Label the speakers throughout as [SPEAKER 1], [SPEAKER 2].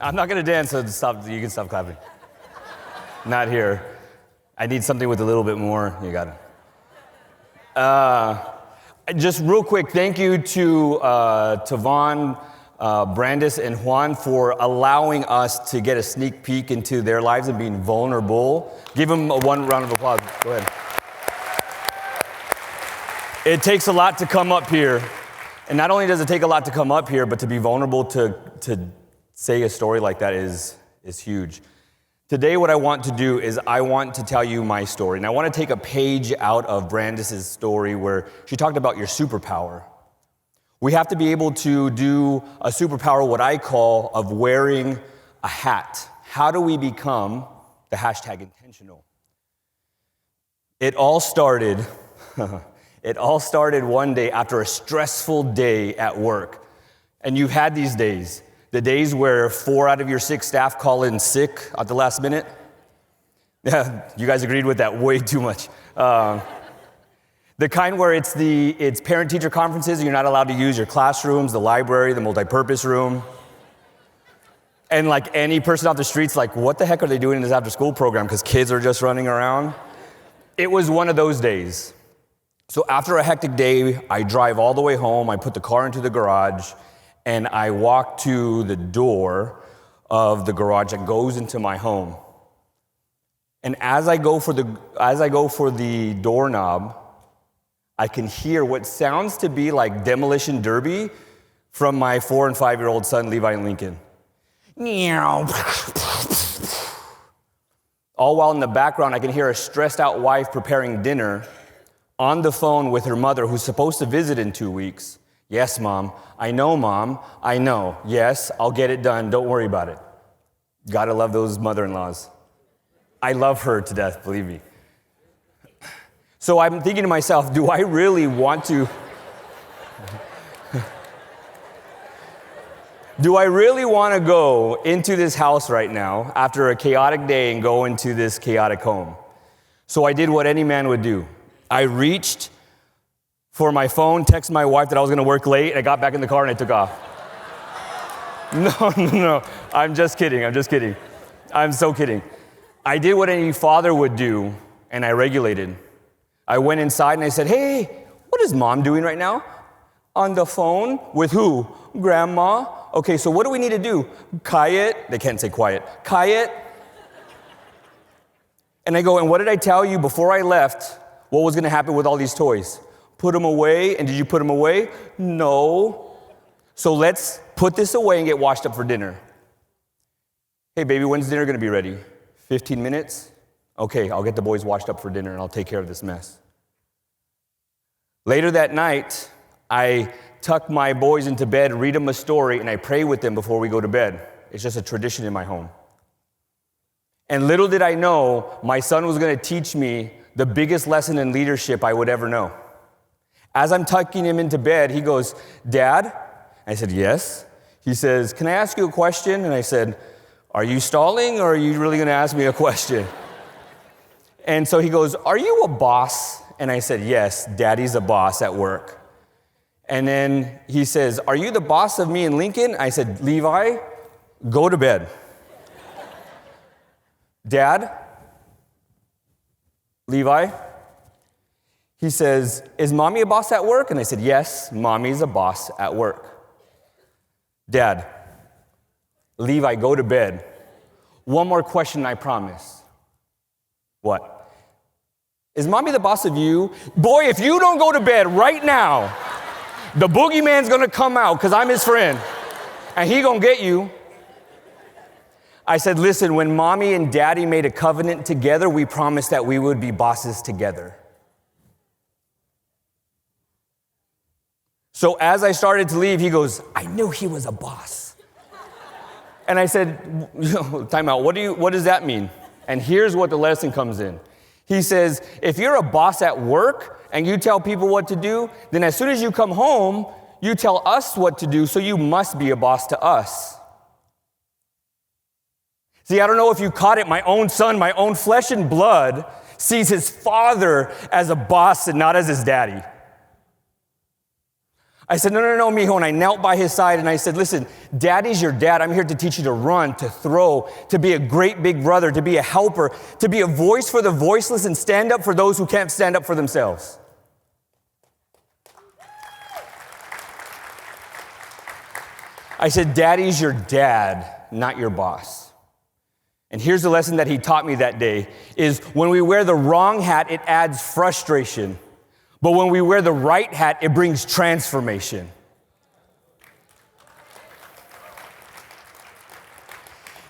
[SPEAKER 1] I'm not going to dance, so stop. You can stop clapping. Not here. I need something with a little bit more. You got it. Just real quick, thank you to Juan, Brandis, and Juan for allowing us to get a sneak peek into their lives and being vulnerable. Give them one round of applause. Go ahead. It takes a lot to come up here. And not only does it take a lot to come up here, but to be vulnerable to say a story like that is huge. Today, what I want to do is I want to tell you my story. And I want to take a page out of Brandis' story where she talked about your superpower. We have to be able to do a superpower, what I call, of wearing a hat. How do we become the hashtag intentional? It all started one day after a stressful day at work. And you've had these days, the days where 4 out of your 6 staff call in sick at the last minute. Yeah, you guys agreed with that way too much. The kind where it's parent-teacher conferences and you're not allowed to use your classrooms, the library, the multipurpose room. And like any person off the street's like, what the heck are they doing in this after-school program? Because kids are just running around. It was one of those days. So after a hectic day, I drive all the way home, I put the car into the garage, and I walk to the door of the garage that goes into my home. And as I go for the doorknob, I can hear what sounds to be like Demolition Derby from my 4 and 5-year-old son, Levi and Lincoln. Meow. All while in the background, I can hear a stressed out wife preparing dinner on the phone with her mother, who's supposed to visit in 2 weeks. Yes, Mom. I know, Mom. I know. Yes, I'll get it done. Don't worry about it. Gotta love those mother-in-laws. I love her to death, believe me. So I'm thinking to myself, do I really want to go into this house right now after a chaotic day and go into this chaotic home? So I did what any man would do. I reached for my phone, texted my wife that I was gonna work late, and I got back in the car and I took off. No, I'm just kidding. I'm so kidding. I did what any father would do, and I regulated. I went inside and I said, hey, what is Mom doing right now? On the phone with who? Grandma. Okay, so what do we need to do? Quiet. They can't say quiet. Quiet. And I go, and what did I tell you before I left? What was gonna happen with all these toys? Put them away, and did you put them away? No. So let's put this away and get washed up for dinner. Hey baby, when's dinner gonna be ready? 15 minutes? Okay, I'll get the boys washed up for dinner and I'll take care of this mess. Later that night, I tuck my boys into bed, read them a story, and I pray with them before we go to bed. It's just a tradition in my home. And little did I know, my son was gonna teach me the biggest lesson in leadership I would ever know. As I'm tucking him into bed, he goes, Dad? I said, yes. He says, can I ask you a question? And I said, are you stalling or are you really gonna ask me a question? And so he goes, are you a boss? And I said, yes, Daddy's a boss at work. And then he says, are you the boss of me and Lincoln? I said, Levi, go to bed. Dad? Levi? He says, is Mommy a boss at work? And I said, yes, Mommy's a boss at work. Dad, Levi, go to bed. One more question, I promise. What? Is Mommy the boss of you? Boy, if you don't go to bed right now, the boogeyman's gonna come out because I'm his friend, and he gonna get you. I said, listen, when Mommy and Daddy made a covenant together, we promised that we would be bosses together. So as I started to leave, he goes, I knew he was a boss. And I said, time out, what does that mean? And here's what the lesson comes in. He says, if you're a boss at work and you tell people what to do, then as soon as you come home, you tell us what to do, so you must be a boss to us. See, I don't know if you caught it, my own son, my own flesh and blood, sees his father as a boss and not as his daddy. I said, no, mijo. And I knelt by his side and I said, listen, daddy's your dad. I'm here to teach you to run, to throw, to be a great big brother, to be a helper, to be a voice for the voiceless and stand up for those who can't stand up for themselves. I said, daddy's your dad, not your boss. And here's the lesson that he taught me that day is when we wear the wrong hat, it adds frustration. But when we wear the right hat, it brings transformation.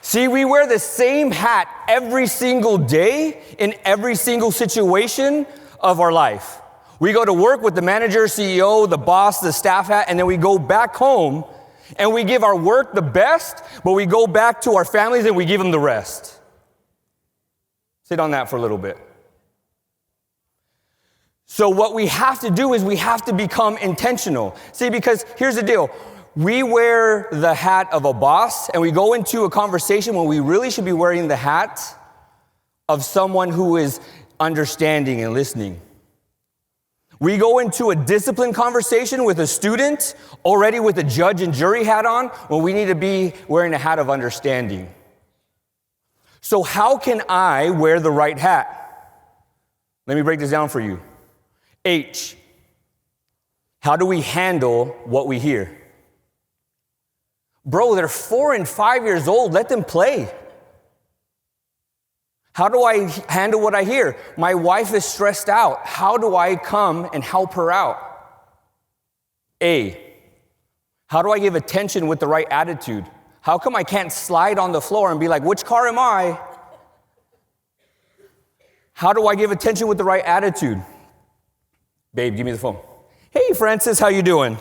[SPEAKER 1] See, we wear the same hat every single day in every single situation of our life. We go to work with the manager, CEO, the boss, the staff hat, and then we go back home and we give our work the best, but we go back to our families and we give them the rest. Sit on that for a little bit. So what we have to do is we have to become intentional. See, because here's the deal. We wear the hat of a boss and we go into a conversation when we really should be wearing the hat of someone who is understanding and listening. We go into a disciplined conversation with a student already with a judge and jury hat on when we need to be wearing a hat of understanding. So how can I wear the right hat? Let me break this down for you. H, how do we handle what we hear? Bro, they're 4 and 5 years old. Let them play. How do I handle what I hear? My wife is stressed out. How do I come and help her out? A, how do I give attention with the right attitude? How come I can't slide on the floor and be like, which car am I? How do I give attention with the right attitude? Babe, give me the phone. Hey, Francis, how you doing?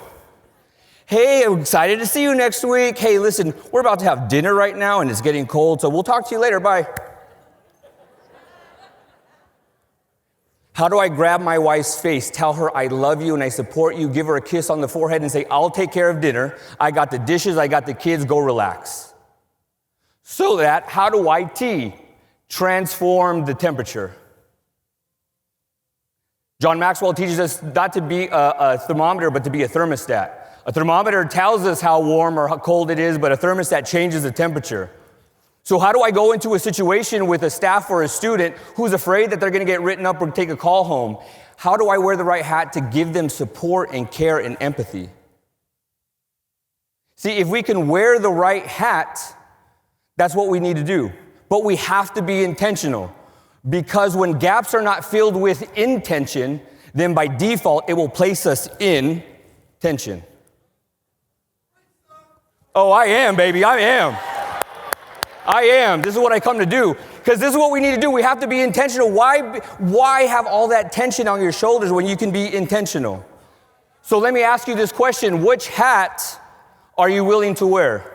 [SPEAKER 1] Hey, I'm excited to see you next week. Hey, listen, we're about to have dinner right now and it's getting cold, so we'll talk to you later. Bye. How do I grab my wife's face, tell her I love you and I support you, give her a kiss on the forehead and say, I'll take care of dinner. I got the dishes, I got the kids, go relax. So that, how do I T? Transform the temperature. John Maxwell teaches us not to be a thermometer, but to be a thermostat. A thermometer tells us how warm or how cold it is, but a thermostat changes the temperature. So how do I go into a situation with a staff or a student who's afraid that they're going to get written up or take a call home? How do I wear the right hat to give them support and care and empathy? See, if we can wear the right hat, that's what we need to do. But we have to be intentional. Because when gaps are not filled with intention, then by default, it will place us in tension. Oh, I am, baby, I am. I am. This is what I come to do. Because this is what we need to do. We have to be intentional. Why have all that tension on your shoulders when you can be intentional? So let me ask you this question. Which hat are you willing to wear?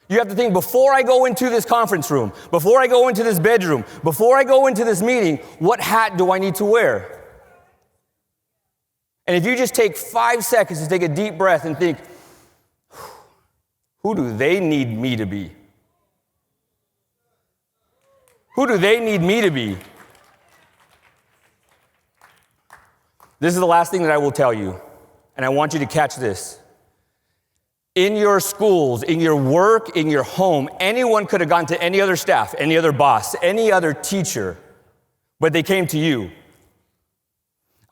[SPEAKER 1] You have to think, before I go into this conference room, before I go into this bedroom, before I go into this meeting, what hat do I need to wear? And if you just take 5 seconds to take a deep breath and think, who do they need me to be? Who do they need me to be? This is the last thing that I will tell you, and I want you to catch this. In your schools, in your work, in your home, anyone could have gone to any other staff, any other boss, any other teacher, but they came to you.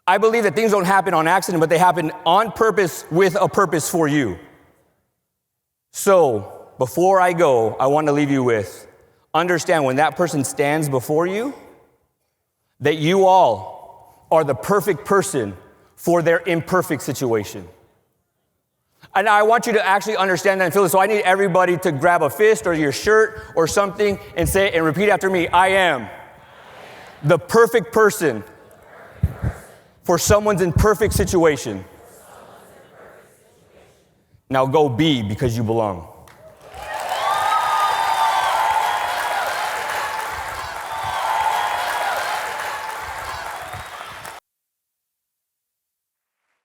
[SPEAKER 1] I believe that things don't happen on accident, but they happen on purpose with a purpose for you. So, before I go, I want to leave you with, understand when that person stands before you, that you all are the perfect person for their imperfect situation. And I want you to actually understand that and feel it. So I need everybody to grab a fist or your shirt or something and say and repeat after me, I am the perfect person for someone's imperfect situation. Now go be, because you belong.